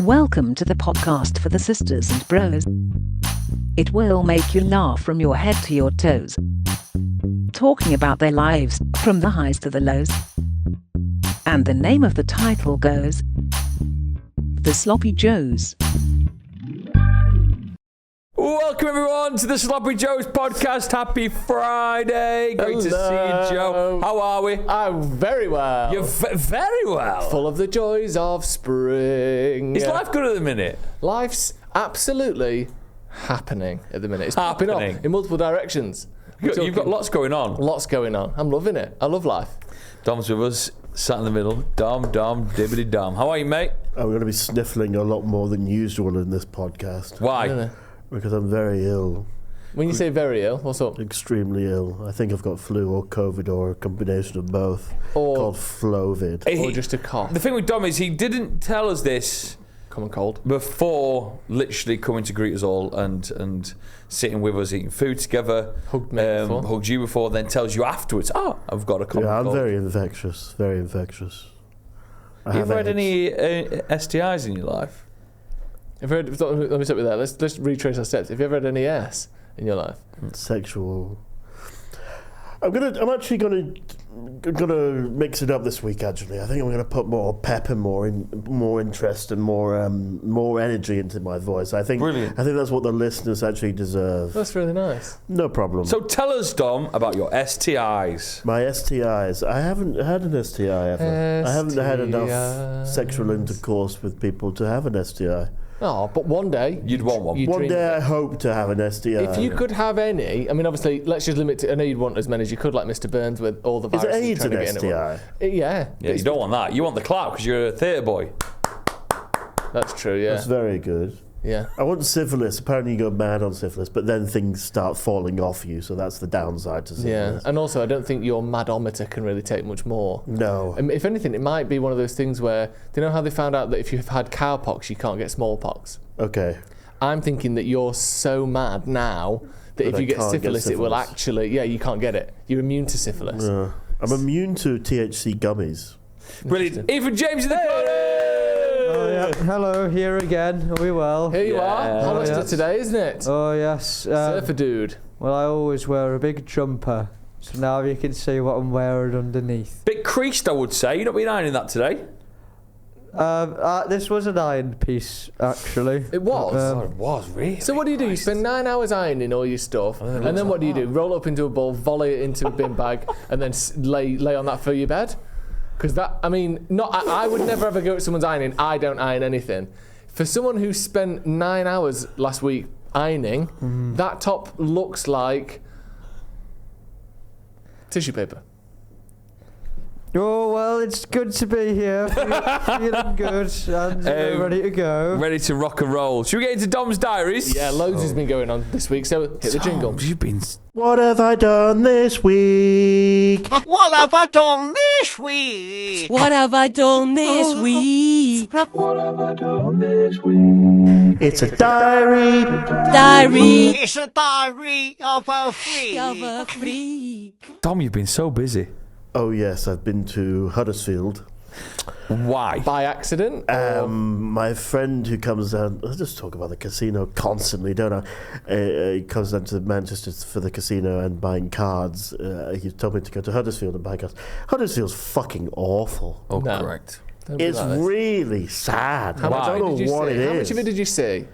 Welcome to the podcast for the sisters and bros. It will make you laugh from your head to your toes. Talking about their lives, from the highs to the lows. And the name of the title goes, The Sloppy Joes. Welcome everyone to the SloppyJoesPodcast. Happy Friday. Great to see you, Joe. How are we? I'm very well. You're very well. Full of the joys of spring. Is life good at the minute? Life's absolutely happening at the minute. It's popping up in multiple directions. You've got lots going on. Lots going on. I'm loving it. I love life. Dom's with us, sat in the middle. Dom, dibbity dom. How are you, mate? I'm going to be sniffling a lot more than usual in this podcast. Why? Because I'm very ill. When you say very ill, what's up? Extremely ill. I think I've got flu or COVID or a combination of both. Called Flovid. Or just a cough. The thing with Dom is he didn't tell us this Common cold. before literally coming to greet us all and sitting with us, eating food together. Hugged me before. Hugged you before, then tells you afterwards, I've got a common Yeah, I'm cold. very infectious. Very infectious. Have you ever had any STIs in your life? Let me start with that. Let's retrace our steps. Have you ever had any S in your life? Sexual. I'm actually gonna mix it up this week. Actually, I think I'm gonna put more pep and more interest and more energy into my voice. Brilliant. I think that's what the listeners actually deserve. That's really nice. No problem. So tell us, Dom, about your STIs. My STIs. I haven't had an STI ever. I haven't had enough sexual intercourse with people to have an STI. Oh, but one day You'd want one. One day I hope to have an STI. If you could have any, I mean, obviously, let's just limit it. I know you'd want as many as you could, like Mr. Burns with all the Is viruses. AIDS trying an to get in STI? at once. Yeah. Yeah, you don't want that. You want the clout because you're a theatre boy. That's true, yeah. That's very good. Yeah. I want syphilis. Apparently you go mad on syphilis, but then things start falling off you, so that's the downside to syphilis. Yeah, and also I don't think your madometer can really take much more. No. If anything, it might be one of those things where, do you know how they found out that if you've had cowpox, you can't get smallpox? Okay. I'm thinking that you're so mad now that if I you get can't get syphilis, it will syphilis. actually, you can't get it. You're immune to syphilis. I'm immune to THC gummies. Brilliant. Even James in the corner! Oh, yeah. Hello, here again. Are we well? Here you are. Hollister today, isn't it? Oh, yes. Surfer dude. Well, I always wear a big jumper, so now you can see what I'm wearing underneath. Bit creased, I would say. You've not been ironing that today. This was an ironed piece, actually. It was? It was, really. So what do? You spend 9 hours ironing all your stuff, and then what do? Roll up into a ball, volley it into a bin bag, and then lay on that for your bed? Because that, I mean, I would never ever go at someone's ironing. I don't iron anything. For someone who spent 9 hours last week ironing, that top looks like tissue paper. Oh, well, it's good to be here. Feeling good and ready to go. Ready to rock and roll. Should we get into Dom's diaries? Yeah, loads has been going on this week, so hit the jingle. You've been... What have I done this week? What have I done this week? What have I done this week? It's a diary. Diary It's a diary of a freak. of a freak. Dom, you've been so busy. Oh yes, I've been to Huddersfield. Why? By accident? My friend who comes down, I just talk about the casino constantly, don't I? He comes down to Manchester for the casino and buying cards. He told me to go to Huddersfield and buy cards. Huddersfield's fucking awful. Oh, No. correct. Don't be It's like this. really sad. How much I of it don't did you know what see? it is. How much of it did you see?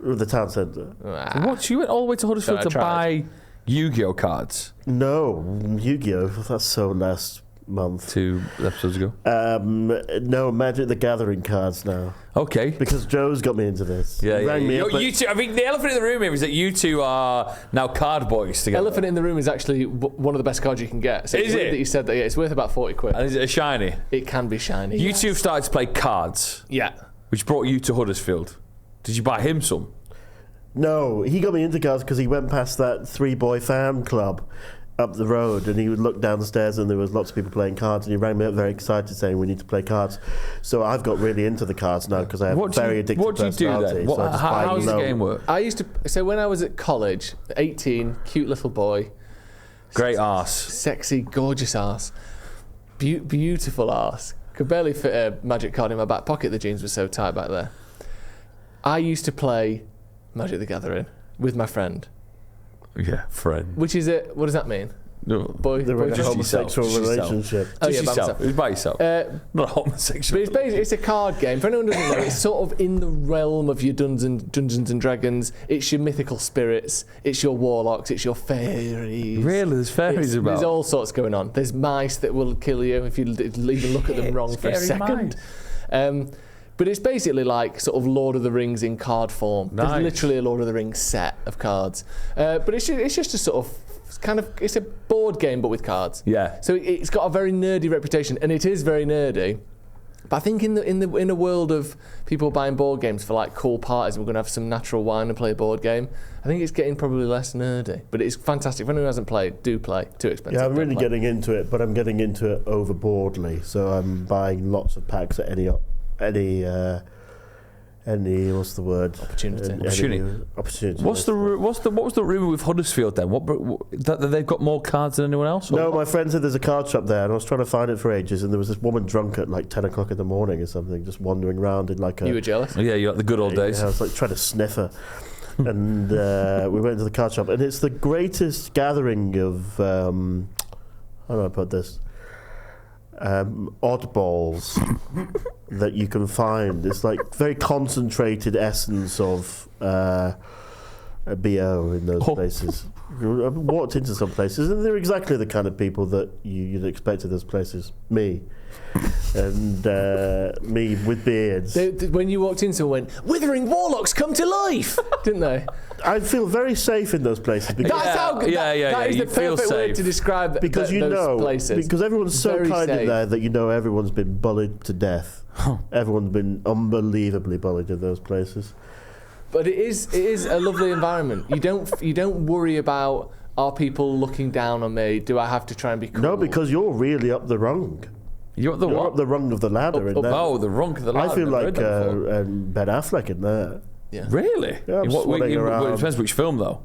The town centre. What? So you went all the way to Huddersfield No, I to tried. buy Yu-Gi-Oh cards No, Yu-Gi-Oh! That's so last month. 2 episodes ago. No, Magic the Gathering cards now. Okay. Because Joe's got me into this. Yeah, He rang me up, You two, I mean, the elephant in the room here is that you two are now card boys together. Elephant in the Room is actually one of the best cards you can get. So Is it's weird it? that you said that. Yeah, it's worth about 40 quid. And is it a shiny? It can be shiny. You two have started to play cards, Yeah. which brought you to Huddersfield. Did you buy him some? No, he got me into cards because he went past that 3-boy fan club up the road and he would look downstairs and there was lots of people playing cards and he rang me up very excited saying we need to play cards. So I've got really into the cards now because I have a very addictive What do you do personality. then? So I just buy How does the low. game work? I used to. So when I was at college, 18, cute little boy, Great arse. sexy, gorgeous ass, beautiful ass. Could barely fit a magic card in my back pocket. The jeans were so tight back there. I used to play Magic the Gathering with my friend. Yeah, friend. Which is it? What does that mean? No. Boy, They're in a just homosexual yourself, just yourself. relationship. Oh, Just yeah, by yourself. myself. It was by yourself. Not a homosexual. But it's basically it's a card game. For anyone who doesn't know, it's sort of in the realm of your Dungeons and Dragons. It's your mythical spirits. It's your warlocks. It's your fairies. Really? There's fairies about? There's all sorts going on. There's mice that will kill you if you even look at them wrong for a Scary second. But it's basically like sort of Lord of the Rings in card form. Nice. There's literally a Lord of the Rings set of cards. But it's just a sort of it's a board game but with cards. Yeah. So it's got a very nerdy reputation, and it is very nerdy. But I think in a world of people buying board games for like cool parties, we're going to have some natural wine and play a board game. I think it's getting probably less nerdy, but it's fantastic. If anyone hasn't played, do play. Too expensive. Yeah, I'm really don't play. getting into it, but I'm getting into it overboardly. So I'm buying lots of packs at any what's the word? Opportunity. Opportunity. What was the rumor with Huddersfield then? That they've got more cards than anyone else? Or No, my friend said there's a card shop there, and I was trying to find it for ages, and there was this woman drunk at like 10 o'clock in the morning or something, just wandering around in like a... You were jealous? Yeah, you like the good old days. Yeah, I was like trying to sniff her. And we went to the card shop, and it's the greatest gathering of... how do I put this? Oddballs that you can find. It's like very concentrated essence of a BO in those places. I've walked into some places and they're exactly the kind of people that you'd expect at those places. Me. And me with beards. When you walked in, someone went, "Withering warlocks come to life," didn't they? I feel very safe in those places because That's how good. That is you the feel perfect word safe. to describe because you those know places. because everyone's so Very kind in safe. there that you know everyone's been bullied to death. Everyone's been unbelievably bullied in those places. But it is a lovely environment. You don't worry about, are people looking down on me? Do I have to try and be cool? No, because you're really up the rung. You're up the You're what? up the rung of the ladder in there. Oh, the rung of the ladder. I feel Never like heard that before. Ben Affleck in there. Yeah. Really? Yeah, I'm In what- swanning in- around. It depends which film though.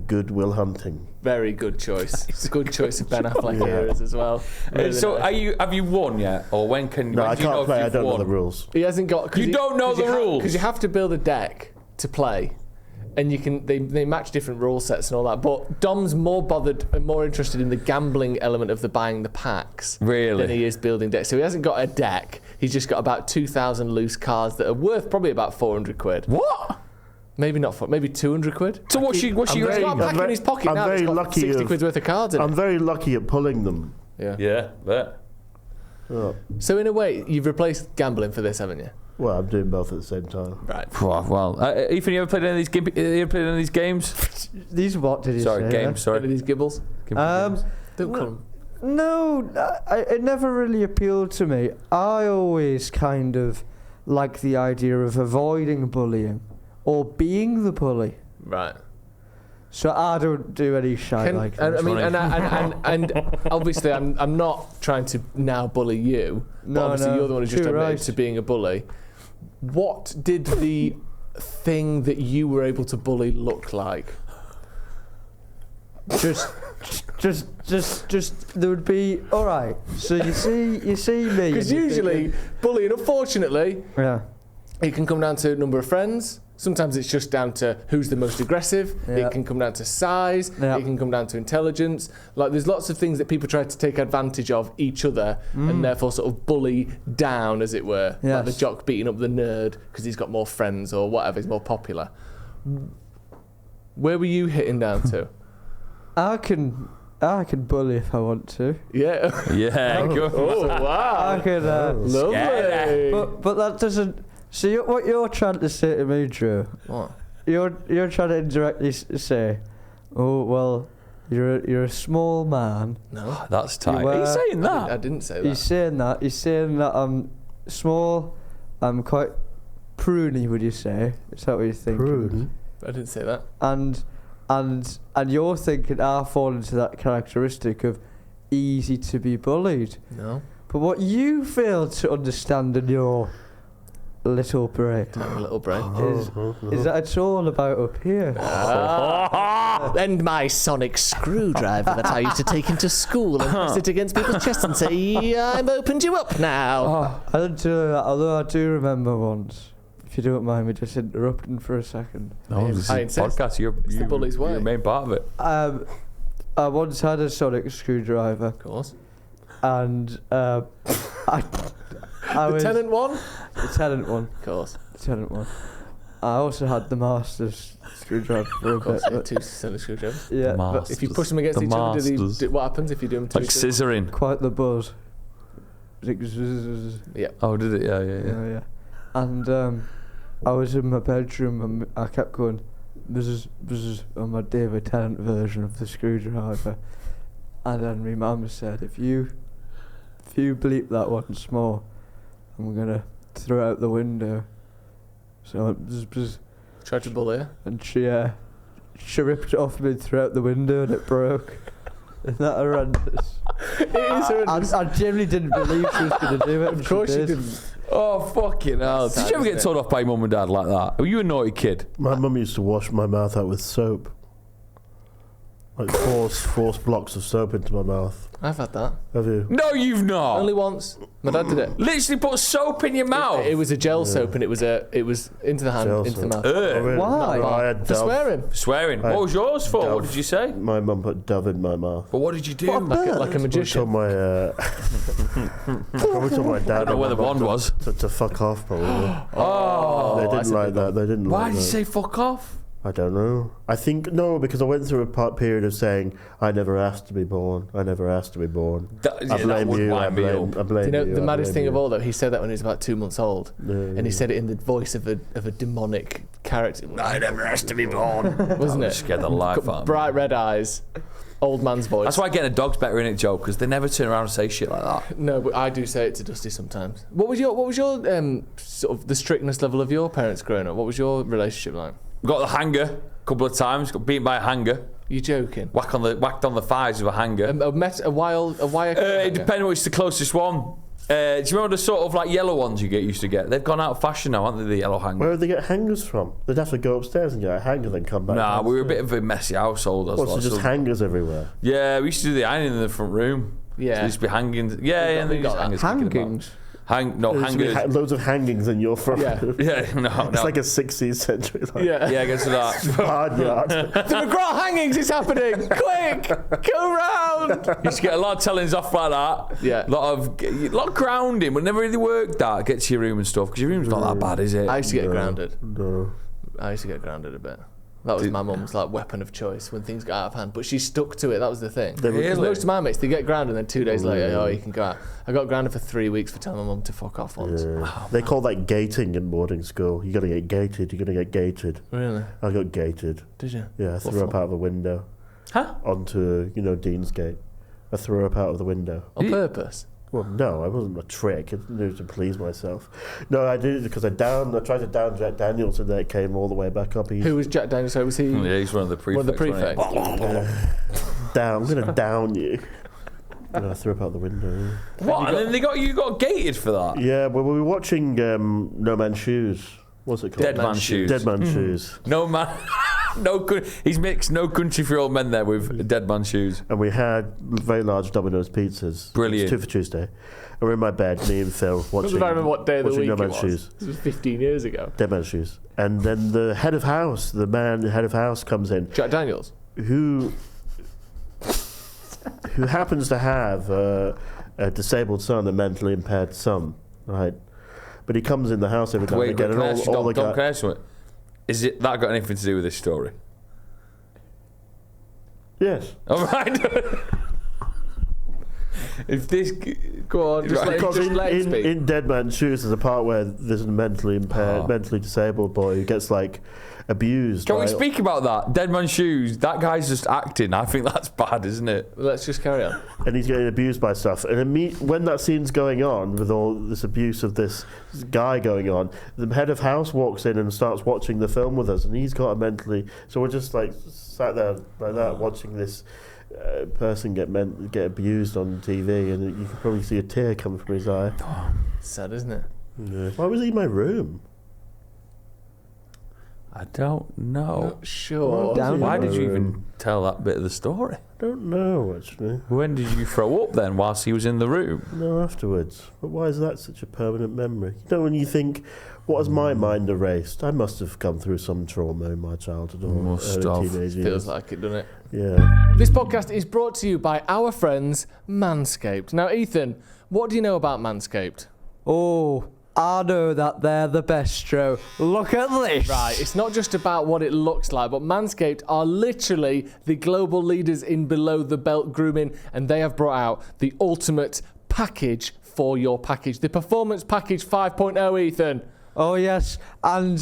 Good Will Hunting. Very good choice. Good choice of Ben Affleck eras as well. Really So nice. have you won yet, or when can? No, when I do you know can't if play. I you've don't know won? the rules. He hasn't got. You don't know the rules? Because you have to build a deck to play, and you can. They match different rule sets and all that. But Dom's more bothered and more interested in the gambling element of the buying the packs Really? than he is building decks. So he hasn't got a deck. He's just got about 2,000 loose cards that are worth probably about 400 quid. What? Maybe not. Maybe 200 quid. So what's she? He's got a pack in his pocket I'm now. very That's got lucky 60 of- quid's worth of cards in I'm it. very lucky at pulling them. Yeah. Yeah, bet. Oh, So in a way, you've replaced gambling for this, haven't you? well, I'm doing both at the same time. Right. Well, Ethan, you ever played any of these games? These what did you Sorry, say? games. Any of Sorry. these gibbles? Um, Don't call them. No, it never really appealed to me. I always kind of like the idea of avoiding bullying or being the bully. Right. So I don't do any shit like that. I mean, and obviously, I'm not trying to now bully you. But No, obviously, no, you're the one who just too admitted right. to being a bully. What did the thing that you were able to bully look like? just there would be all right. So you see me. Because and you're usually, thinking, bullying, unfortunately, yeah. it can come down to number of friends. Sometimes it's just down to who's the most aggressive. Yeah. It can come down to size. Yeah. It can come down to intelligence. Like there's lots of things that people try to take advantage of each other and therefore sort of bully down, as it were. Like the Yes. jock beating up the nerd because he's got more friends or whatever, he's more popular. Where were you hitting down to? I can bully if I want to. Yeah. Yeah, go. Oh wow. I can. Lovely. But that doesn't. See what you're trying to say to me, Drew. What? You're trying to indirectly say, oh well, you're a small man. No. That's tight. You Are you were- saying I that? didn't say He's that. saying that. He's saying that I'm small. I'm quite pruny. Would you say? Is that what you're thinking? Prune. I didn't say that. And you're thinking I fall into that characteristic of easy to be bullied. No. But what you fail to understand in your little brain Tiny little brain. is that it's all about up here. And my sonic screwdriver that I used to take into school and press it against people's chests and say, I've opened you up now. I don't do that, although I do remember once. If you don't mind me just interrupting for a second. No, this is I a insist. podcast. You're the bully's way. You're the main part of it. I once had a sonic screwdriver, Of course. and I was Tenant one? the tenant one. Of course. The tenant one. I also had the master's screwdriver for a Of course, bit. you have but- two sonic screwdrivers. Yeah, but Masters. If you push them against The each other, masters. what happens if you do them to Like each other? scissoring. quite the buzz. Like zzz. Yeah. Oh, did it? Yeah. Yeah. And I was in my bedroom and I kept going, this is on my David Tennant version of the screwdriver. And then my mum said, if you bleep that once more, I'm gonna throw it out the window. So Tried to bully her. and she ripped it off me and threw it out the window and it broke. Isn't that horrendous? It is horrendous. I genuinely didn't believe she was gonna do it. Of course you didn't. Oh, fucking hell. Sad, Did you ever isn't get it? told off by your mum and dad like that? Were you a naughty kid? My mum used to wash my mouth out with soap. Like force blocks of soap into my mouth. I've had that. Have you? No, you've not. Only once. My dad did it. Literally put soap in your mouth. It was a gel soap and it was into the hand, Gel into the soap. mouth. Oh, really? Why? No, I had For Dove. swearing. Swearing. I- What was yours for? What Dove. did you say? My mum put Dove in my mouth. But what did you do? Like a Probably told magician. my probably told my dad. I don't know where the and my mum wand was. to fuck off, probably. Oh. They that's didn't a like big that. They didn't Why like did you that. say fuck off? I don't know. I think no, because I went through a period of saying I never asked to be born. I never asked to be born. That, I blame would you. I wind me blame. up. I blame Do you know you. the I maddest blame thing of you. all though? He said that when he was about 2 months old, and he said it in the voice of a demonic character. I never asked to be born, wasn't it? Scared the life out of me. Bright red eyes, old man's voice. That's why getting a dog's better in it, Joe, because they never turn around and say shit like that. No, but I do say it to Dusty sometimes. What was your sort of the strictness level of your parents growing up? What was your relationship like? Got the hanger a couple of times. Got beaten by a hanger. You joking? Whacked on the thighs with a hanger. A wire. It depends which the closest one. Do you remember the sort of like yellow ones you used to get? They've gone out of fashion now, haven't they? The yellow hanger. Where would they get hangers from? They'd have to go upstairs and get a hanger, then come back. Nah, we were a bit downstairs. of a messy household. What's there just hangers everywhere? Yeah, we used to do the ironing in the front room. Yeah. So there used to be hanging. Yeah, and then we got that. hangers. kicking about. Hangings. There used to be Hangers. loads of hangings in your front. Yeah. room. Yeah, no. It's like a 16th century. Like, Yeah. Yeah, get to that. barnyard. The McGraw hangings is happening! Quick! Go round! Used to get a lot of tellings off like that. Yeah. A lot of grounding, but never really worked that. Get to your room and stuff, because your room's not that bad, is it? I used to get grounded. No. I used to get grounded a bit. That was my mum's like weapon of choice when things got out of hand. But she stuck to it. That was the thing. They were- Because Really? most of my mates, they get grounded, and then 2 days later, oh, you can go out. I got grounded for 3 weeks for telling my mum to fuck off once. Yeah. They call that gating in boarding school. You got to get gated. You got to get gated. Really? I got gated. Did you? Yeah, I What threw up for? out of a window Huh? onto Deansgate. I threw up out of the window. On purpose? Well, no, it wasn't a trick. It was to please myself. No, I did it because I tried to down Jack Daniels and then it came all the way back up. Who was Jack Daniels? So was he Yeah, he's one of the prefects. one of the prefects? down? I'm gonna down you. And I threw up out the window. What? And then you got gated for that? Yeah, well, we were watching No Man's Shoes. What's it called? Dead Man's Shoes. Dead Man's Shoes. No man. He's mixed No Country for Old Men there with Dead Man's Shoes. And we had very large Domino's pizzas. Brilliant. 2 for Tuesday. And we're in my bed, me and Phil, watching. I don't remember what day of the watching week No it Man's was. Shoes. This was 15 years ago. Dead Man's Shoes. And then the head of house, the head of house comes in, Jack Daniels? who happens to have a disabled son, a mentally impaired son, right? But he comes in the house every time Wait, again, and all the Dom, guys. can I ask you something? Is it that got anything to do with this story? Yes. All right. If this, Go on, just Right. let, Because just let him speak. in Dead Man's Shoes, there's a part where there's a mentally impaired, mentally disabled boy who gets like abused. can we right? speak about that? Dead Man's Shoes. That guy's just acting. I think that's bad, isn't it? Let's just carry on. And he's getting abused by stuff. And when that scene's going on, with all this abuse of this guy going on, the head of house walks in and starts watching the film with us, and he's got a mentally. So we're just like sat there like that, watching this person get abused on TV, and you can probably see a tear coming from his eye. Sad, isn't it? Yeah. Why was he in my room? I don't know. Not sure. Why did you even tell that bit of the story? I don't know, actually. When did you throw up then, whilst he was in the room? No, afterwards. But why is that such a permanent memory? You know, when you think, what has my mind erased? I must have come through some trauma in my childhood or Must early have. teenage years. Feels like it, doesn't it? Yeah. This podcast is brought to you by our friends Manscaped. Now, Ethan, what do you know about Manscaped? Oh, I know that they're the best, Joe. Look at this. Right, it's not just about what it looks like, but Manscaped are literally the global leaders in below-the-belt grooming, and they have brought out the ultimate package for your package. The Performance Package 5.0, Ethan. Oh, yes. And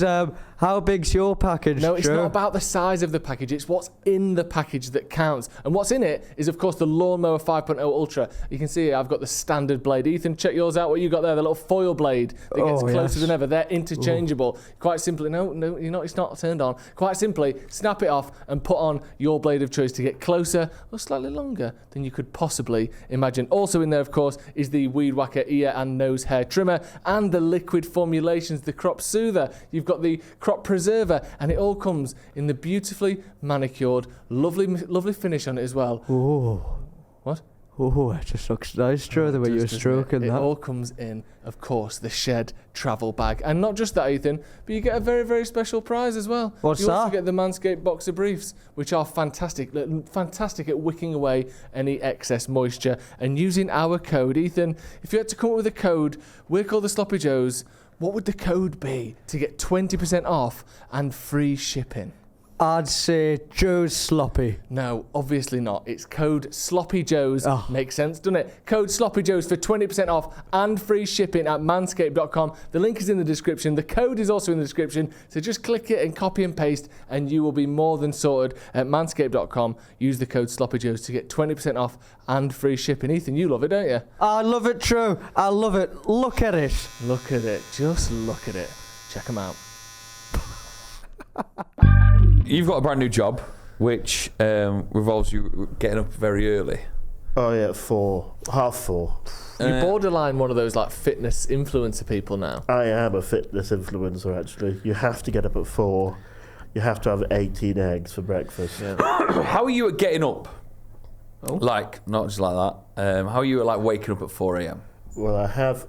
how big's your package, No, it's Joe? not about the size of the package. It's what's in the package that counts. And what's in it is, of course, the Lawnmower 5.0 Ultra. You can see here, I've got the standard blade. Ethan, check yours out. What you got there? The little foil blade that gets closer than ever. They're interchangeable. Quite simply, no, you're not. It's not turned on. Quite simply, snap it off and put on your blade of choice to get closer or slightly longer than you could possibly imagine. Also in there, of course, is the Weed Whacker ear and nose hair trimmer and the liquid formulations, the Crop Soother. You've got the Crop Preserver, and it all comes in the beautifully manicured, lovely finish on it as well. Oh. What? Oh, it just looks nice, Joe, the way you're stroking it that. all comes in, of course, the Shed travel bag. And not just that, Ethan, but you get a very, very special prize as well. What's you also that? get the Manscaped Boxer Briefs, which are fantastic at wicking away any excess moisture. And using our code, Ethan, if you had to come up with a code, we're called the Sloppy Joes. What would the code be to get 20% off and free shipping? I'd say Joe's Sloppy. No, obviously not. It's code SloppyJoes. Oh. Makes sense, doesn't it? Code SloppyJoes for 20% off and free shipping at manscaped.com. The link is in the description. The code is also in the description. So just click it and copy and paste, and you will be more than sorted at manscaped.com. Use the code SloppyJoes to get 20% off and free shipping. Ethan, you love it, don't you? I love it, Joe. I love it. Look at it. Look at it. Just look at it. Check them out. You've got a brand new job, which revolves you getting up very early. Oh, yeah, 4:30. You're borderline one of those like fitness influencer people now. I am a fitness influencer, actually. You have to get up at 4. You have to have 18 eggs for breakfast. Yeah. How are you at getting up? Like, not just like that. How are you at like waking up at 4 a.m.? Well,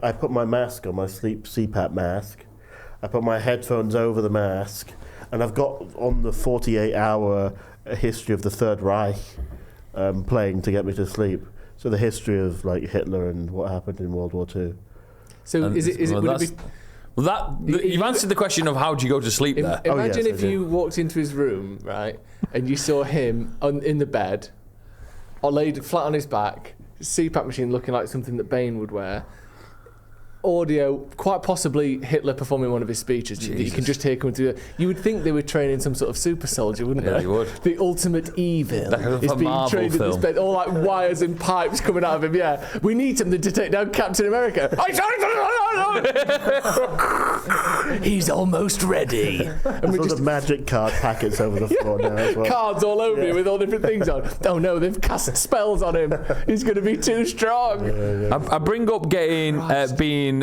I put my mask on, my CPAP mask. I put my headphones over the mask. And I've got on the 48-hour history of the Third Reich playing to get me to sleep. So the history of like Hitler and what happened in World War II. So And is it well, would it be you've answered the question of how do you go to sleep there. Imagine yes, if I do. you walked into his room, right, and you saw him in the bed, or laid flat on his back, CPAP machine looking like something that Bane would wear, audio, quite possibly Hitler performing one of his speeches that you can just hear coming through. You would think they were training some sort of super soldier, wouldn't Yeah, they? you would. The ultimate evil Like a is being Marvel trained in this film. bed, all like wires and pipes coming out of him. Yeah, we need something to take down Captain America. He's almost ready. And we There's all just the magic card packets over the floor now as well. cards all over you with all different things on. Oh no, they've cast spells on him. He's going to be too strong. I bring up being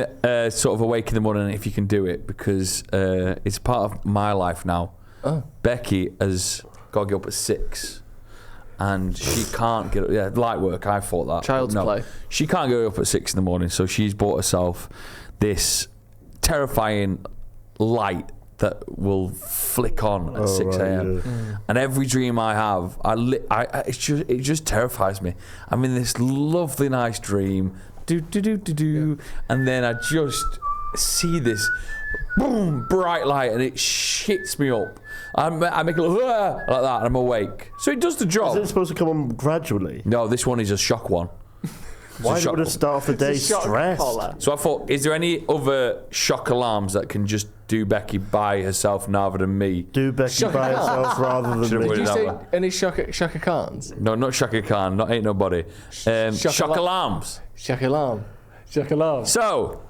sort of awake in the morning if you can do it, because it's part of my life now. Oh. Becky has got to get up at 6 and she can't get up. Yeah, light work, I thought that. Child's play. She can't get up at 6 in the morning, so she's bought herself this terrifying light that will flick on at 6 a.m. Yeah. And every dream I have, it just terrifies me. I'm in this lovely, nice dream, and then I just see this boom, bright light, and it shits me up. I make a little like that, and I'm awake. So it does the Is job. it supposed to come on gradually? No, this one is a shock one. Why shock- would it start off the day Shock stressed? collar. So I thought, is there any other shock alarms that can just do Becky by herself rather than me? Do Becky Shock by alarm. herself rather Should've than Did put me? it you that say way. any Shaka Khans? No, not Shaka Khan, not ain't nobody. Shock alarms. Shaka alarm. Shaka alarm. So,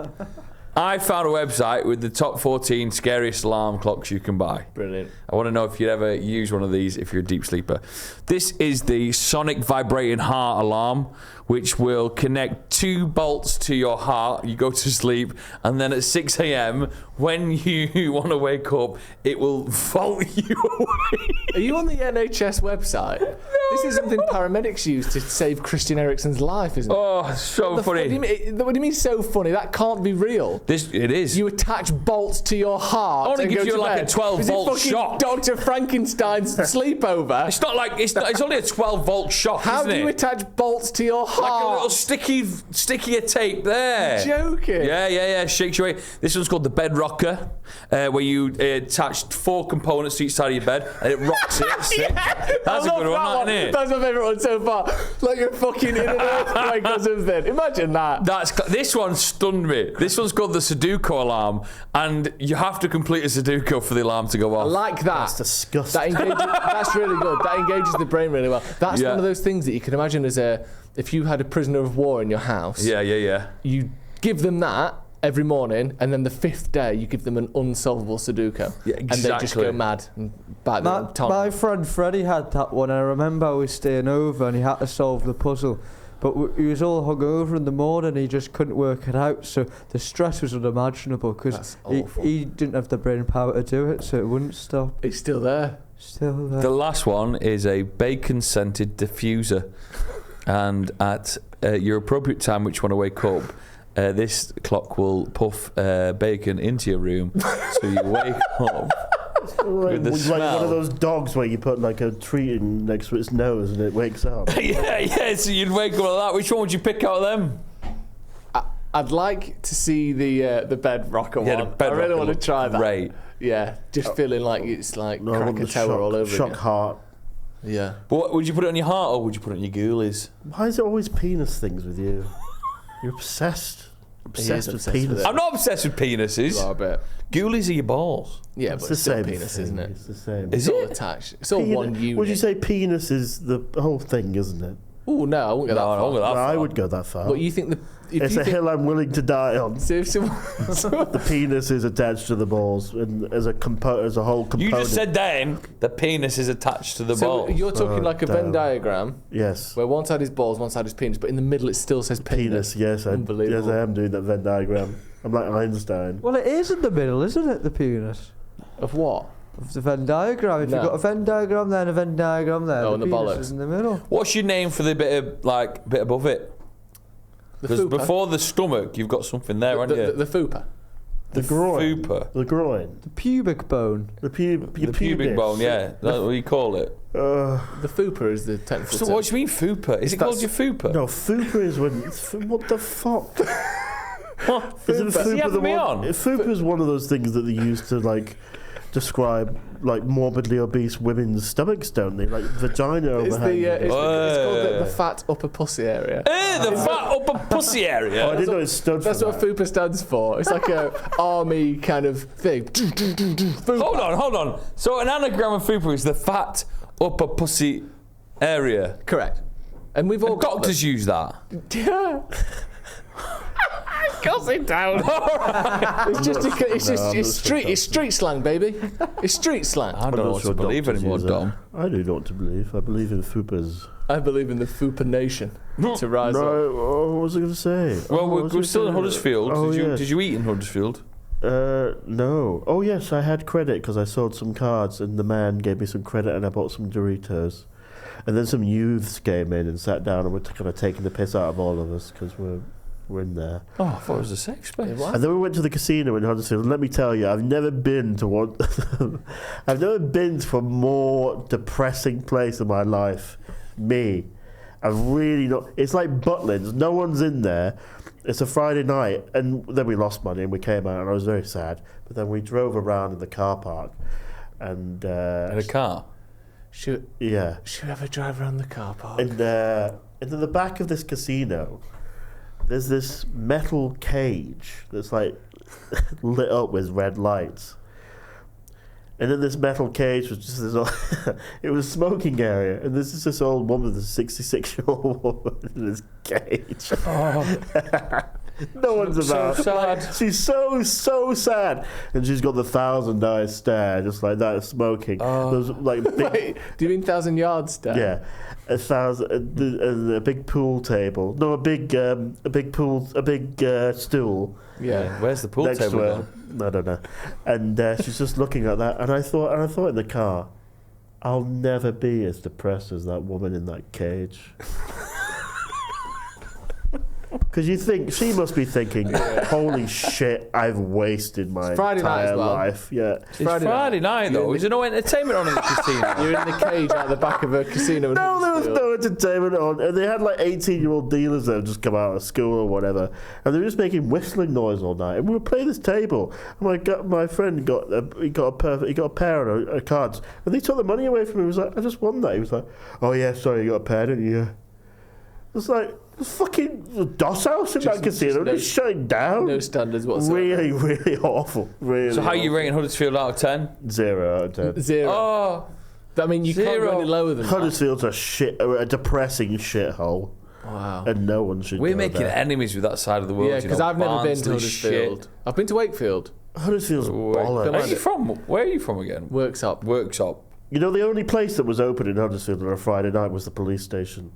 I found a website with the top 14 scariest alarm clocks you can buy. Brilliant. I want to know if you'd ever use one of these if you're a deep sleeper. This is the sonic vibrating heart alarm, which will connect 2 bolts to your heart. You go to sleep, and then at 6 a.m., when you want to wake up, it will vault you away. Are you on the NHS website? This is something paramedics use to save Christian Eriksen's life, isn't it? Oh, so funny. What do you mean so funny? That can't be real. It is. You attach bolts to your heart. Only and gives go you to like bed. a 12-volt Is it shock. Dr. Frankenstein's sleepover? It's not like it's only a 12-volt shock, How isn't do you it? attach bolts to your heart? Like a little stickier tape there. You're joking. Yeah. Shakes you away. This one's called the bed rocker, where you attach 4 components to each side of your bed, and it rocks it. Sick. That's a good one, isn't it? That's my favourite one so far. Like a fucking in an earthquake or something. Imagine that. This one stunned me. This one's called the Sudoku alarm, and you have to complete a Sudoku for the alarm to go off. I like that. That's disgusting. That's really good. That engages the brain really well. That's one of those things that you can imagine as if you had a prisoner of war in your house. Yeah. You give them that every morning, and then the 5th day you give them an unsolvable Sudoku. Yeah, And they just go mad. And bite their tongue. My friend Freddie had that one. I remember I was staying over and he had to solve the puzzle. But he was all hungover in the morning, he just couldn't work it out. So the stress was unimaginable because he didn't have the brain power to do it, so it wouldn't stop. It's still there. Still there. The last one is a bacon-scented diffuser. And at your appropriate time, which you want to wake up, this clock will puff bacon into your room, so you wake up with the smell. Like one of those dogs where you put like a treat in next to its nose and it wakes up. yeah, so you'd wake up like that. Which one would you pick out of them? I'd like to see the bed rocker one. The bed I really rocker want to looks try that. great. Yeah, just feeling like it's like No, I want the Krakatoa all over shock again. heart. Yeah. But would you put it on your heart or would you put it on your ghoulies? Why is it always penis things with you? You're obsessed. Obsessed with obsessed with penis. it. I'm not obsessed with penises. You are a bit. Ghoulies are your balls. Yeah, It's but the it's still same penis, thing. isn't it? It's the same. Is It's all it? attached. It's all one unit. Would you say penis is the whole thing, isn't it? Oh no, I won't go that No, I far. won't go that Well, I far. would go that far. What you think the? If It's you a think, hill I'm willing to die on. So if someone, The penis is attached to the balls, and as a whole component. You just said then the penis is attached to the so balls. you're talking like a Venn damn. diagram Yes. where one side is balls, one side is penis, but in the middle it still says penis. Penis. Yes, Unbelievable. I am doing that Venn diagram. I'm like Einstein. Well, it is in the middle, isn't it, the penis? Of what? Of the Venn diagram. If No. you've got a Venn diagram there and a Venn diagram there, Oh, the and the penis bollocks. is in the middle. What's your name for the bit above it? The Because fupa. before the stomach, you've got something there, haven't you? The fupa. The groin. Fupa. The groin. The pubic bone. The The pubic pubis. bone, yeah. That's what you call it. The fupa is the technical So term. what do you mean fupa? Is it called your fupa? No, fupa is when. What the fuck? Isn't Is he fupa the having me one? on? Fupa is one of those things that they use to like describe like morbidly obese women's stomachs, don't they? Like vagina It's overhang. it's called the fat upper pussy area. The fat upper pussy area. Oh, I didn't know it stood for That's what that. FUPA stands for. It's like a army kind of thing. FUPA. Hold on. So an anagram of fupa is the fat upper pussy area. Correct. And we've all And doctors use that. Yeah. Goes it down. It's street slang, baby. It's street slang. I don't know what to believe anymore, Dom. I do know what to believe. I believe in fupas. I believe in the FUPA nation to rise No, up. what was I going to say? Well, what was I we're still in gonna say? Huddersfield. Oh, yes. Did you eat in Huddersfield? No. Oh, yes, I had credit because I sold some cards and the man gave me some credit and I bought some Doritos. And then some youths came in and sat down and were kind of taking the piss out of all of us because we're in there. Oh, I thought it was a sex space. What? And then we went to the casino in Huddersfield. And let me tell you, I've never been to one. I've never been to a more depressing place in my life. Me. I've really not. It's like Butlins. No one's in there. It's a Friday night, and then we lost money and we came out, and I was very sad. But then we drove around in the car park, and In a car. Should we ever drive around the car park? And in the back of this casino, there's this metal cage that's like lit up with red lights. And in this metal cage was just this it was a smoking area. And this is this old woman, this 66-year-old woman in this cage. No one's about. So sad. She's so sad. And she's got the 1,000-eye stare, just like that, smoking. Those like big. Wait, do you mean 1,000 yards stare? Yeah. a big pool table. No, a big stool. Yeah. Where's the pool next table to her. now? I don't know. And she's just looking at that, and I thought in the car, I'll never be as depressed as that woman in that cage. Because you think she must be thinking, "Holy shit, I've wasted my entire life." Yeah, It's Friday night though. Is there no entertainment on in the casino? You're in the cage at the back of a casino. No, there was no entertainment on, and they had like 18-year-old dealers that had just come out of school or whatever, and they were just making whistling noise all night. And we were playing this table, and my friend got a pair of cards, and they took the money away from him. He was like, "I just won that." He was like, "Oh yeah, sorry, you got a pair, didn't you?" It's like. There's fucking DOS house in that casino. Just shutting down. No standards whatsoever. Really, really awful. Really. So how are you awful. rating Huddersfield out of 10? 0 out of 10. 0. Oh, I mean, you can't go any lower than that. Huddersfield's a depressing shithole. Wow. And no one should. we're go making there. enemies with that side of the world. Yeah, because I've never been to Barnsley Huddersfield. shit. I've been to Wakefield. Huddersfield's bollocks. Where are you from? Where are you from again? Worksop. Workshop. You know, the only place that was open in Huddersfield on a Friday night was the police station.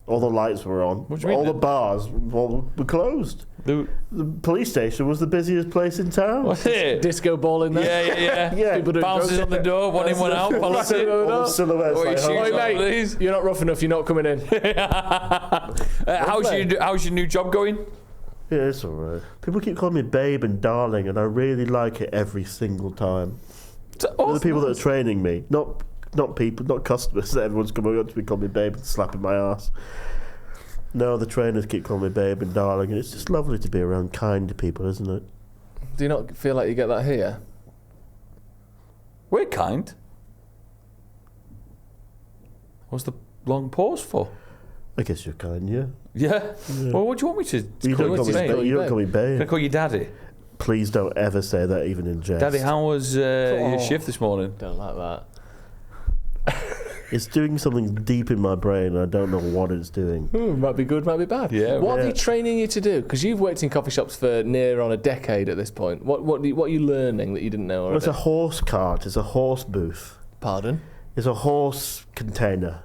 All the lights were on. What do you mean All the then? bars were closed. The- The police station was the busiest place in town. What's it? Disco ball in there. Yeah. Yeah. People doing Bounces drugs. on the door, one in, one out, policy. All the silhouettes. Oi, like, shoes oh, on, mate. please. You're not rough enough. You're not coming in. How's your new job going? yeah, it's all right. People keep calling me babe and darling, and I really like it every single time. Oh, The people that are training me, not people, not customers. Everyone's coming up to me, calling me babe and slapping my ass. No, the trainers keep calling me babe and darling, and it's just lovely to be around kind people, isn't it? Do you not feel like you get that here? we're kind. What's the long pause for? I guess you're kind, yeah. Yeah. Well, what do you want me to You call don't call you? me Babe? babe. You don't call me Can I babe. call you Daddy? Please don't ever say that, even in jest. Daddy, how was your shift this morning? Don't like that. It's doing something deep in my brain, and I don't know what it's doing. Might be good, might be bad. Yeah. What are Yeah. they training you to do? Because you've worked in coffee shops for near on a decade at this point. What are you learning that you didn't know Well, it's already? a horse cart. It's a horse booth. Pardon? It's a horse container.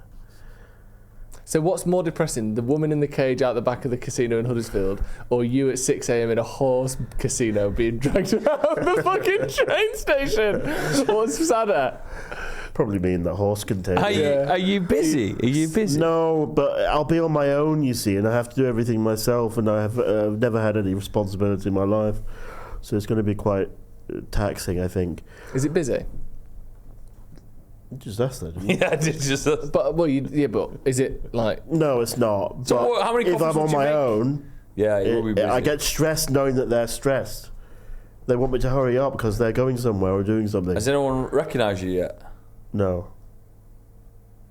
So what's more depressing, the woman in the cage out the back of the casino in Huddersfield, or you at 6 a.m. in a horse casino being dragged around the fucking train station? What's sadder? Probably me in the horse container. Are you busy? Are you busy? No, but I'll be on my own, you see, and I have to do everything myself, and I have never had any responsibility in my life. So it's going to be quite taxing, I think. Is it busy? Just ask that. Yeah, it's just. But but is it like? No, it's not. So But how many if coffees I'm would on you my make? own, Yeah, it will be busy. I get stressed knowing that they're stressed. They want me to hurry up because they're going somewhere or doing something. Has anyone recognised you yet? No.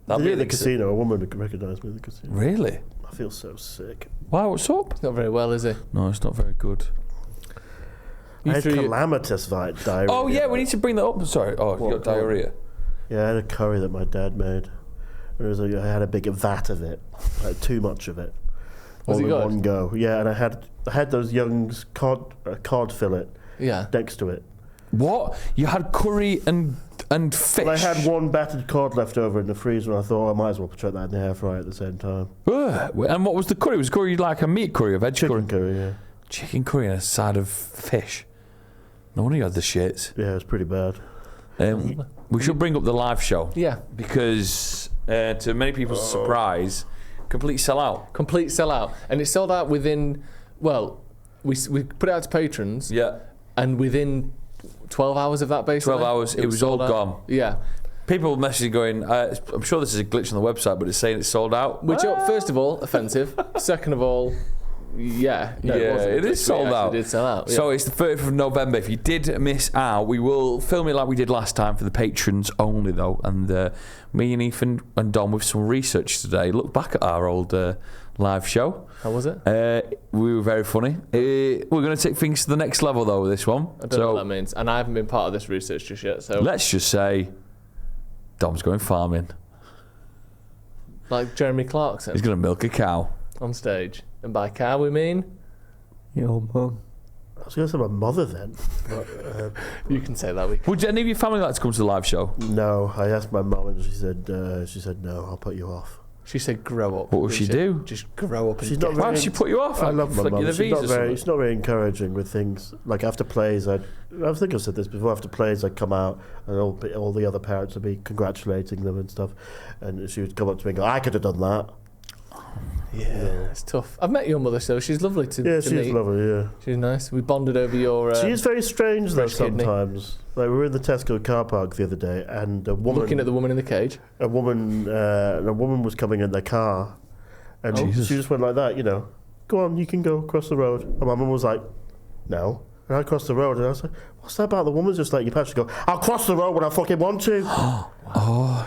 That'd They be did at the ex- casino. A woman recognised me at the casino. Really? I feel so sick. Why? What's up? Not very well, is it? No, it's not very good. I had threw your- calamitous diarrhea. Oh yeah, we need to bring that up. Sorry. Oh, you got diarrhea. Yeah, I had a curry that my dad made. I had a big vat of it, like too much of it, Was all it in good? one go. Yeah, and I had those Young's cod fillet Yeah. next to it. What? You had curry and fish? Well, I had one battered cod left over in the freezer, and I thought I might as well put that in the air fryer at the same time. Ugh. And what was the curry? Was curry like a meat curry, a veg Chicken curry? curry, yeah. Chicken curry and a side of fish. No wonder you had the shits. Yeah, it was pretty bad. We should bring up the live show Yeah. because, to many people's surprise, complete sellout. Complete sellout, and it sold out within. Well, we put it out to patrons, Yeah. and within 12 hours of that, basically. 12 hours, it was all sold out. gone. Yeah. People messaging going, I'm sure this is a glitch on the website, but it's saying it's sold out. Which, first of all, offensive. Second of all, yeah. No, Yeah, wasn't. it is sold actually out. did sell out. Yeah. So it's the 30th of November. If you did miss out, we will film it like we did last time for the patrons only, though. And me and Ethan and Dom with some research today look back at our old live show. How was it? We were very funny. We're going to take things to the next level, though, with this one. I don't know what that means, and I haven't been part of this research just yet. So, Let's just say Dom's going farming. like Jeremy Clarkson He's going to milk a cow. on stage, and by cow we mean Your mum. I was going to say my mother then. But, you can say that. We can. Would any of your family like to come to the live show? no, I asked my mum, and she said no. I'll put you off. She said, "Grow up." What will she do? Just grow up. And She's get not Why very- did she put you off? I love my Flick you mum. the She's not V's or very. something? She's not very encouraging with things. Like after plays, I think I've said this before. After plays, I'd come out and all the other parents would be congratulating them and stuff, and she would come up to me and go, "I could have done that." Yeah, it's tough. I've met your mother, so she's lovely to Yeah, to she's meet. lovely. Yeah, She's nice. We bonded over your. she is very strange though. fresh kidney. Sometimes, like we were in the Tesco car park the other day, and a woman looking at the woman in the cage. a woman was coming in their car, and she just went like that, go on, you can go across the road. And my mum was like, no. And I crossed the road, and I was like, what's that about? The woman's just letting you pass. She go, I'll cross the road when I fucking want to.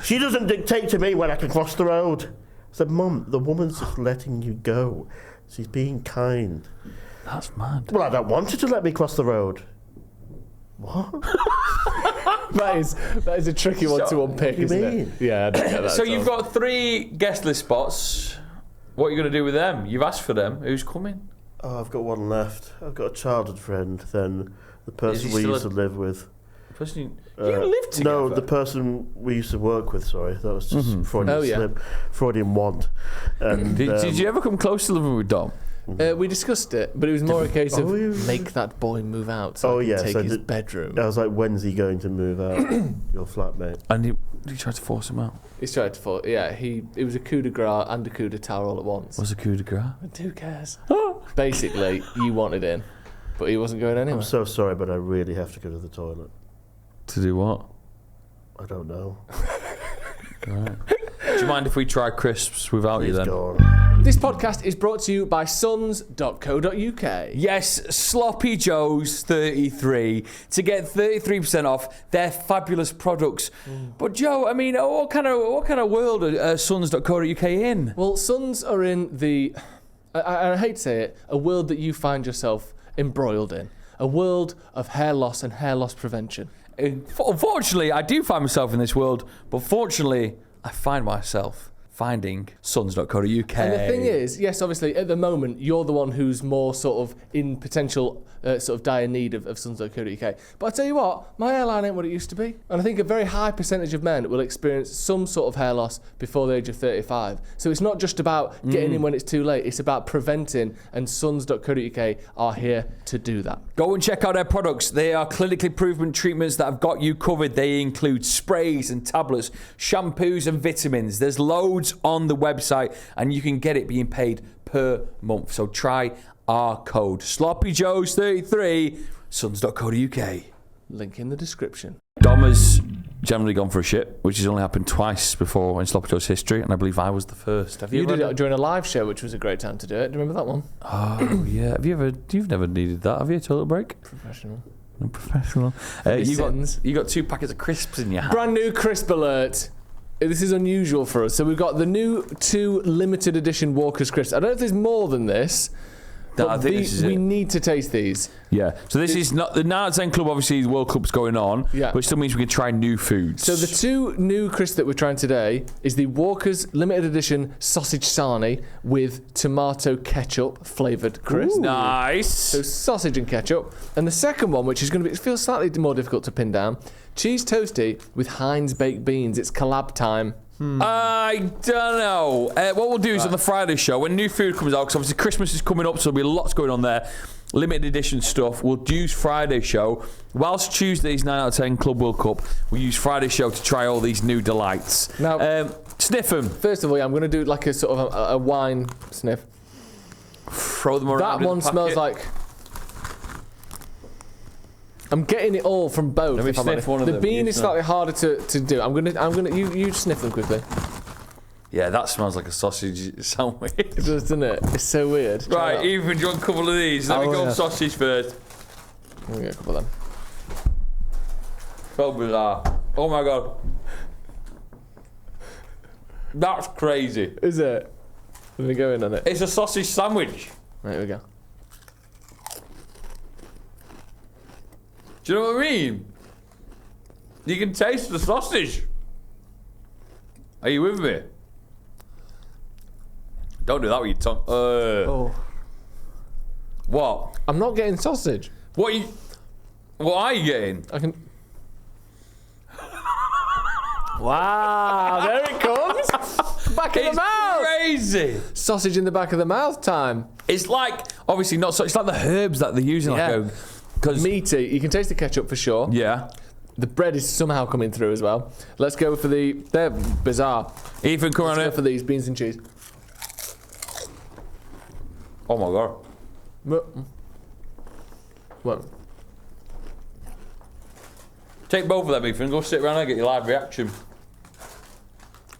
She doesn't dictate to me when I can cross the road. I said, Mum, the woman's just letting you go. She's being kind. That's mad. Well, I don't want her to let me cross the road. What? That is a tricky one to unpick, What do you isn't mean? it? Yeah, I don't get that. So at you've all. got 3 guest list spots. What are you going to do with them? You've asked for them. Who's coming? Oh, I've got one left. I've got a childhood friend, then the person he we still used to live with. Person you live together? No, the person we used to work with, sorry. That was just Freudian Oh, yeah. slip. Freudian want. And, Did you ever come close to living with Dom? We discussed it, but it was more a case of yeah. make that boy move out so I can take his bedroom. I was like, when's he going to move out? Your flatmate. And he tried to force him out. He's tried to fall. Yeah, it was a coup de grace and a coup d'etat all at once. Was a coup de grace? And who cares? Basically, you wanted in, but he wasn't going anywhere. I'm so sorry, but I really have to go to the toilet. To do what? I don't know. Right. Do you mind if we try crisps without you Please then? go on. This podcast is brought to you by sons.co.uk. Yes, Sloppy Joe's 33 to get 33% off their fabulous products. But Joe, I mean, what kind of world are sons.co.uk in? Well, Sons are in the, I hate to say it, a world that you find yourself embroiled in. A world of hair loss and hair loss prevention. Unfortunately, I do find myself in this world, but fortunately, I find myself finding sons.co.uk. And the thing is, yes, obviously, at the moment, you're the one who's more sort of in potential sort of dire need of sons.co.uk. But I tell you what, my hairline ain't what it used to be. And I think a very high percentage of men will experience some sort of hair loss before the age of 35. So it's not just about getting in when it's too late, it's about preventing, and sons.co.uk are here to do that. Go and check out their products. They are clinically proven treatments that have got you covered. They include sprays and tablets, shampoos and vitamins. There's loads on the website, and you can get it being paid per month. So try our code SloppyJoes33, sons.co.uk. Link in the description. Dom has generally gone for a shit, which has only happened twice before in Sloppy Joe's history, and I believe I was the first. Have You ever did it during a live show, which was a great time to do it. Do you remember that one? Oh yeah. You've never needed that, have you? Toilet break? Professional. No, professional. You got 2 packets of crisps in your hand. Brand new crisp alert. This is unusual for us. So we've got the new 2 limited edition Walker's crisps. I don't know if there's more than this. No, but I think this is we it. need to taste these. Yeah. So this is not the 9/10 Club. Obviously, the World Cup's going on. Yeah. But it still means we can try new foods. So the 2 new crisps that we're trying today is the Walker's limited edition sausage sarnie with tomato ketchup flavoured crisp. Nice. So sausage and ketchup. And the second one, which is going to be, it feels slightly more difficult to pin down, cheese toasty with Heinz baked beans. It's collab time. I don't know. What we'll do is on the Friday show, when new food comes out, because obviously Christmas is coming up, so there'll be lots going on there. Limited edition stuff. We'll use Friday show. Whilst Tuesday's 9/10 Club World Cup, we'll use Friday show to try all these new delights. Now, sniff them. First of all, I'm going to do like a sort of a wine sniff. Throw them around. That one smells like. I'm getting it all from both. Let me if I'm sniff honest. one of the them. bean You is sniff. slightly harder to do. I'm gonna. You sniff them quickly. Yeah, that smells like a sausage sandwich. It does, doesn't it? It's so weird. Try Right, that. Ethan, do you want a couple of these? Let me go sausage first. Let me get a couple of them. So bizarre. Oh my god. That's crazy. Is it? Let me go in on it. It's a sausage sandwich. Right, here we go. Do you know what I mean? You can taste the sausage. Are you with me? Don't do that with your tongue. Oh. What? I'm not getting sausage. What are you getting? I can. Wow, there it comes. back of the It's mouth. crazy. Sausage in the back of the mouth time. It's like, obviously not so, it's like the herbs that they're using. Yeah. Because Meaty. You can taste the ketchup for sure. yeah. The bread is somehow coming through as well. Let's go for they're bizarre. Ethan, come on Let's in. go for these beans and cheese. Oh my god. What? Take both of them, Ethan. Go sit around and get your live reaction.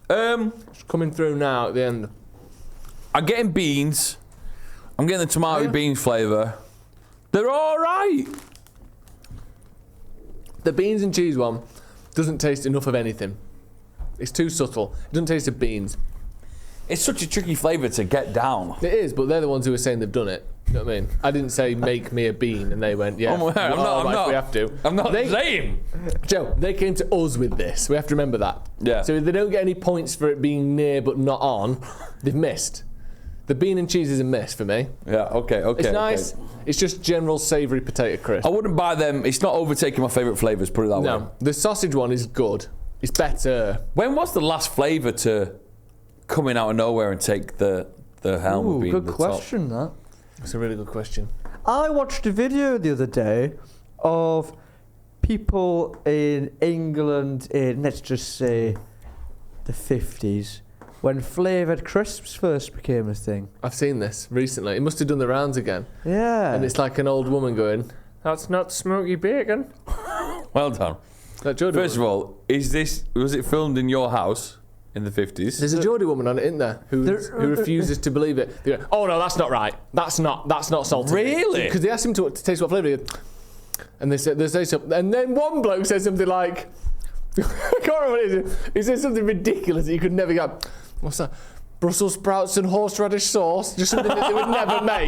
It's coming through now at the end. I'm getting beans. I'm getting the tomato Yeah. beans flavour. They're all right. The beans and cheese one doesn't taste enough of anything. It's too subtle. It doesn't taste of beans. It's such a tricky flavour to get down. It is, but they're the ones who are saying they've done it. You know what I mean? I didn't say make me a bean, and they went, yeah. I'm not. We have to. I'm not They- saying. Joe, they came to us with this. We have to remember that. Yeah. So if they don't get any points for it being near but not on, they've missed. The bean and cheese is a miss for me. Yeah, okay. It's nice. It's just general savoury potato crisp. I wouldn't buy them. It's not overtaking my favourite flavours, put it that way. No, the sausage one is good. It's better. When was the last flavour to coming out of nowhere and take the helm of Ooh, being good the top? question, that. That's a really good question. I watched a video the other day of people in England in, let's just say, the 50s, when flavoured crisps first became a thing. I've seen this recently. It must have done the rounds again. Yeah. And it's like an old woman going, "That's not smoky bacon." Well done. That Geordie First of woman. all, was it filmed in your house in the 50s? There's a Geordie woman on it, isn't there, who refuses to believe it. They go, "Oh no, that's not right. That's not salted." Really? Because they asked him to taste what flavour, and they say something, and then one bloke says something like, I can't remember what it is. He says something ridiculous that you could never go, "What's that? Brussels sprouts and horseradish sauce?" Just something that they would never make.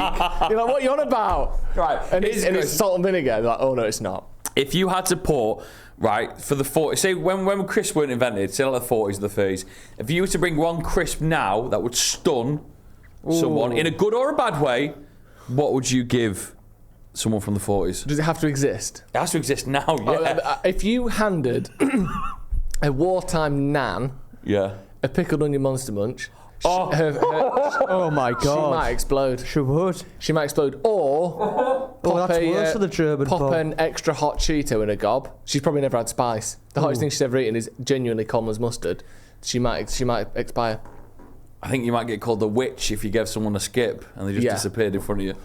You're like, "What are you on about?" Right. And it's salt and vinegar. They're like, "Oh no, it's not." If you had to pour, right, for the 40s, say when crisps weren't invented, say like the 40s or the 30s, if you were to bring one crisp now that would stun someone in a good or a bad way, what would you give someone from the 40s? Does it have to exist? It has to exist now, yeah. If you handed a wartime nan Yeah. a pickled onion monster munch, Oh. Oh my she god. might explode. She would. She might explode, or Oh, that's worse for the German pop pub. an extra hot Cheeto in a gob. She's probably never had spice. The hottest thing she's ever eaten is genuinely Coleman's mustard. She might expire. I think you might get called a witch if you gave someone a skip and they just Yeah. disappeared in front of you.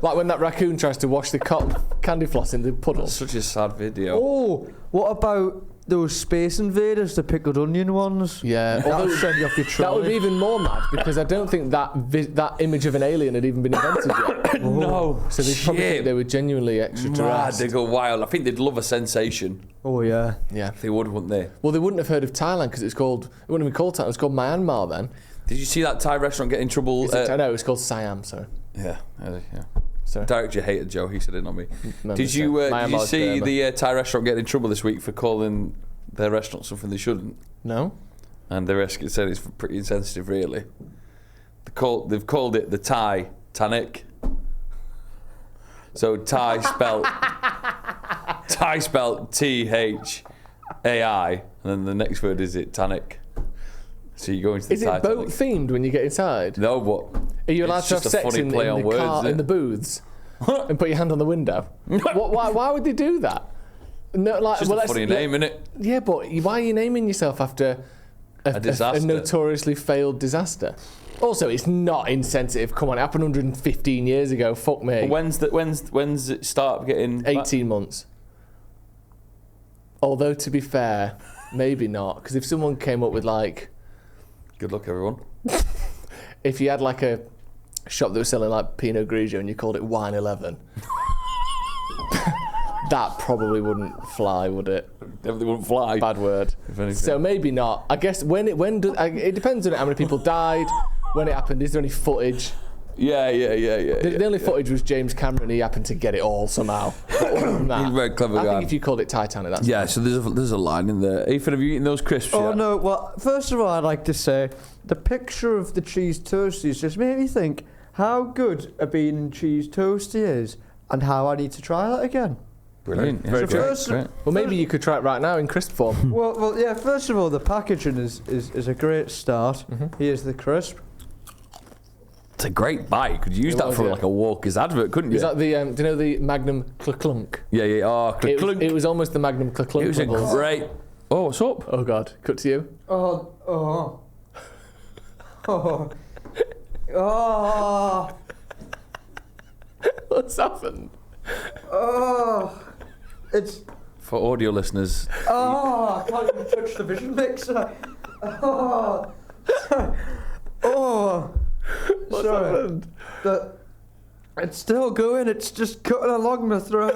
Like when that raccoon tries to wash the cotton candy floss in the puddle. Such a sad video. Oh, what about those Space Invaders, the pickled onion ones? Yeah, That would send you off your that would be trolley. even more mad because I don't think that image of an alien had even been invented yet. No. So they probably think they were genuinely Mad, extraterrestrial. they go wild. I think they'd love a sensation. Oh yeah. Yeah. They would, wouldn't they? Well, they wouldn't have heard of Thailand because it wouldn't have been called Thailand. It was called Myanmar then. Did you see that Thai restaurant get in trouble? No, it's called Siam. Sorry. Yeah. Sorry. Director hated Joe. He said it, not me. No, did you Myanmar's see Burma. the Thai restaurant get in trouble this week for calling their restaurant something they shouldn't? No. And the rest said it's pretty insensitive, really. They've called it the Thai Tanic. So Thai spelt Thai, and then the next word is it Tanic. So you go into the Is Thai it boat Tanic. themed when you get inside? No, but Are you allowed it's to have just a sex funny in play on the words, car isn't in the it? booths and put your hand on the window? Why would they do that? No, like, It's just a funny name, innit? Yeah, but why are you naming yourself after A disaster. a notoriously failed disaster? Also, it's not insensitive. Come on, it happened 115 years ago. Fuck me. When's it start getting 18 months. Although, to be fair, maybe not. Because if someone came up with like, Good luck, everyone. if you had like a shop that was selling like Pinot Grigio and you called it Wine 11, that probably wouldn't fly, would it? Definitely wouldn't fly. Bad word. If anything. So maybe not. I guess it depends on how many people died, when it happened. Is there any footage? Yeah. The only footage was James Cameron. He happened to get it all somehow. But other than that, He's a very clever I guy. think if you called it Titanic, that's Yeah, so there's a line in there. Ethan, have you eaten those crisps Oh yet? no, well, first of all, I'd like to say the picture of the cheese toasties just made me think how good a bean and cheese toastie is and how I need to try that again. Brilliant. Very Yeah, good. great. Well, maybe you could try it right now in crisp form. Well, yeah. First of all, the packaging is a great start. Here's the crisp. It's a great bite. You could use It that was, for yeah. like a Walker's advert, couldn't you? Is that the, do you know the Magnum Clunk? Yeah. Oh, clunk. It was almost the Magnum Clunk. It was a levels. great. Oh, what's up? Oh, God. Cut to you. Oh. What's happened? Oh. It's. For audio listeners, Oh, I can't even touch the vision mixer. Oh. Oh. What's happened? It's still going. It's just cutting along my throat.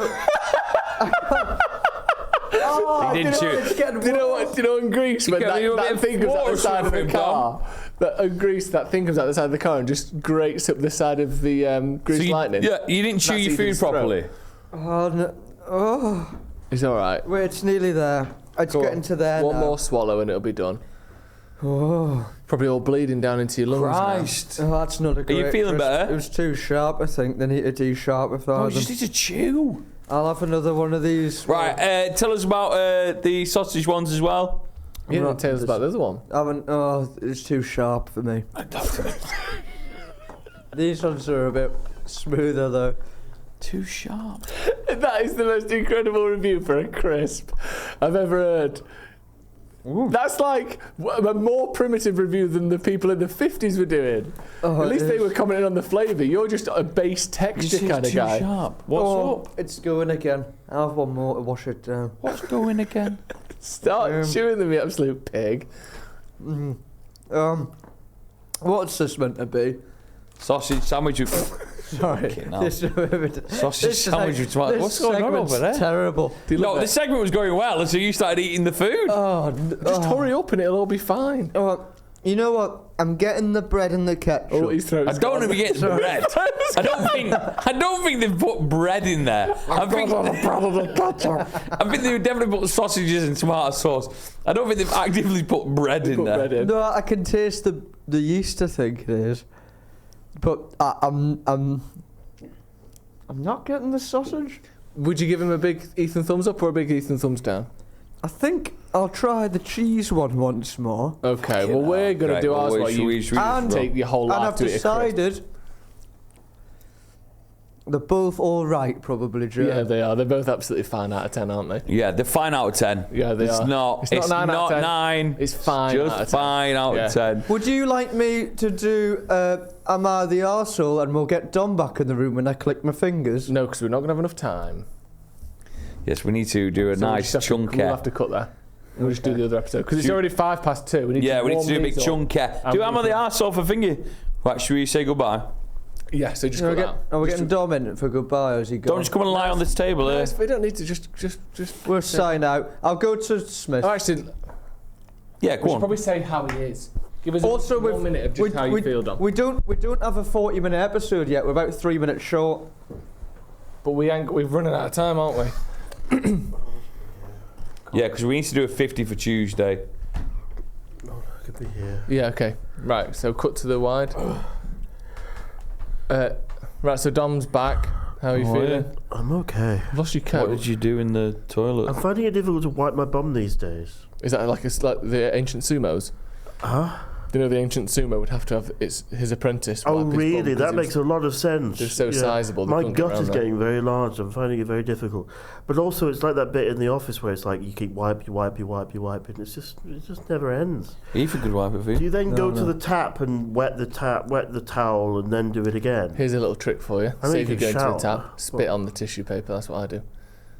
Oh, He didn't shoot. It's getting Do you know what? Do you know in Greece when Can you that get thing comes out the force side of with the him, car? That in Greece, that thing comes out the side of the car and just grates up the side of the Greece lightning. Yeah, you didn't chew That's your food Ethan's throat. properly. Oh, no. Oh. It's all right. Wait, it's nearly there. It's Go getting on. to there One now. more swallow and it'll be done. Oh. Probably all bleeding down into your lungs Christ. Oh, that's not a great you feeling crisp. better? It was too sharp, I think. They need to de-sharp with that. Oh, you just need to chew. I'll have another one of these. Right, tell us about the sausage ones as well. now. You didn't tell us about the other one. It's too sharp for me. These ones are a bit smoother though. Too sharp. That is the most incredible review for a crisp I've ever heard. That's like a more primitive review than the people in the 50s were doing. Oh, At least it they is. were commenting on the flavour. You're just a base texture kind of too guy. sharp. What's up? It's going again. I'll have one more to wash it down. What's going again? Start chewing them, you absolute pig. What's this meant to be? Sausage sandwich with... Sorry. Fucking hell. This Sausage sandwich with tomato. What's going on over there? Terrible. No, the segment was going well until you started eating the food. Just hurry up and it'll all be fine. Oh, you know what? I'm getting the bread and the ketchup. Oh, his throat's I don't want to be getting bread. I don't think they've put bread in there. I think they definitely put sausages and tomato sauce. I don't think they've actively put bread in there. Bread in. No, I can taste the yeast. I think it is, but I'm not getting the sausage. Would you give him a big Ethan thumbs up or a big Ethan thumbs down? I think I'll try the cheese one once more. Okay, well we're going to do ours while you And take your whole And life I've to eat a crisp. decided they're both all right, probably, Joe. Yeah, they are. They're both absolutely fine out of 10, aren't they? Yeah, they're fine out of 10. Yeah, they it's are. Not, It's not 9 out of 10. 9. It's fine Just out of 10. fine out Yeah. of 10. Would you like me to do Am I the Arsehole and we'll get Dom back in the room when I click my fingers? No, because we're not going to have enough time. Yes, we need to do a So nice we'll chunky. have to cut that. We'll just do the other episode. Because it's already 2:05. We need Yeah, to we need warm to do a big these up. chunky. Do am I the arsehole for finger? Right, should we say goodbye? Yeah, so just cut that. Are we Just getting Dom in for goodbye or is he gone? Don't just come and lie on this table here. We don't need to just. We'll sign out. I'll go to Smith. Oh, actually, Yeah, we go should on. probably say how he is. Give us Also, 1 minute of just how you feel, Dom. We don't have a 40-minute episode yet. We're about 3 minutes short. But we've running out of time, aren't we? Yeah, because we need to do a 50 for Tuesday. Could be here. Yeah, okay. Right, so cut to the wide. Right, so Dom's back. How are you feeling? I'm okay. I've lost your What coat. did you do in the toilet? I'm finding it difficult to wipe my bum these days. Is that like the ancient sumos? Huh? You know, the ancient sumo would have to have his apprentice. Oh, wipe his bum really? because That he makes a lot of sense. they're so sizable, they My couldn't get gut around is that. getting very large. I'm finding it very difficult. But also, it's like that bit in the office where it's like you keep wipe, and it just never ends. Ethan could wipe it for Do you. you then go to the tap and wet the towel, and then do it again? Here's a little trick for you. I See think if you you go can into the shout. tap, spit on the tissue paper. That's what I do.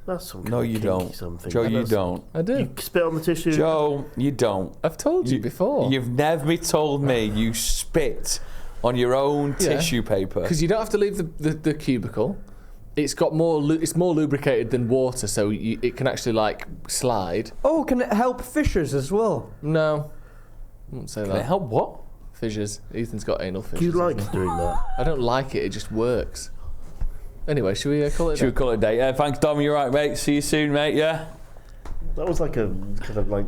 That's some No, kind you of kinky don't. something. Joe, you don't. I do. You spit on the tissue. Joe, you don't. I've told you before. You've never told me you spit on your own Yeah. tissue paper. Because you don't have to leave the cubicle. It's got it's more lubricated than water, so it can actually like slide. Oh, can it help fissures as well? No, I won't say Can that. it help what? Fissures. Ethan's got anal fissures. Do you like doing that? I don't like it. It just works. Anyway, should we call it? Should we call it a day? Thanks, Dom. You're right, mate. See you soon, mate. Yeah. That was like a kind of like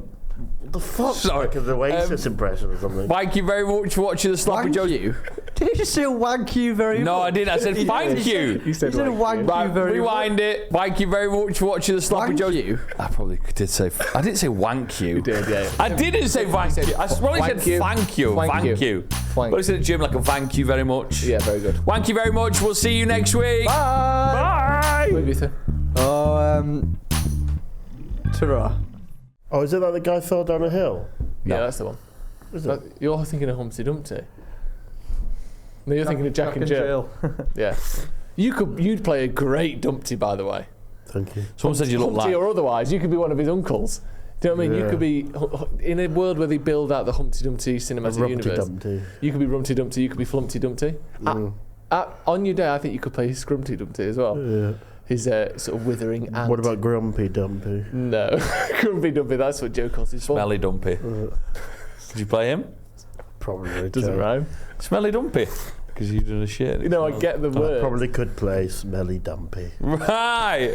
What the fuck? Sorry. Like the Oasis impression or something. Thank you very much for watching the Sloppy Joe. Did you just say wank you very much? No, I didn't. I said thank you. You said You said wank Right, you very rewind it. Thank you very much for watching the Sloppy Wank Joe. you? I probably did say. I didn't say wank you. You did, yeah. I didn't say thank you. I probably said Wank you. thank you. Wank Thank you. you. Wank. But I said at the gym like a thank you very much. Yeah, very good. Thank you very much. We'll see you next week. Bye. Bye. Wait, Ethan. Oh, ta-ra. Oh, is it like the guy fell down a hill? Yeah, that's the one. Is it? You're thinking of Humpty Dumpty. No, you're thinking of Jack and Jill. Yeah. You'd play a great Dumpty, by the way. Thank you. Someone said you look Humpty like. or otherwise, you could be one of his uncles. Do you know what I mean? Yeah. You could be in a world where they build out the Humpty Dumpty cinematic Rumpty universe. Dumpty. You could be Rumpty Dumpty. You could be Flumpty Dumpty. On your day, I think you could play Scrumpty Dumpty as well. Yeah. His sort of withering ant. What about Grumpy Dumpy? No, Grumpy Dumpy. That's what Joe calls his Smelly Dumpy. Could you play him? Probably. Doesn't rhyme. Smelly Dumpy. Because you did a shit. You know, I get the word. Probably could play Smelly Dumpy. Right.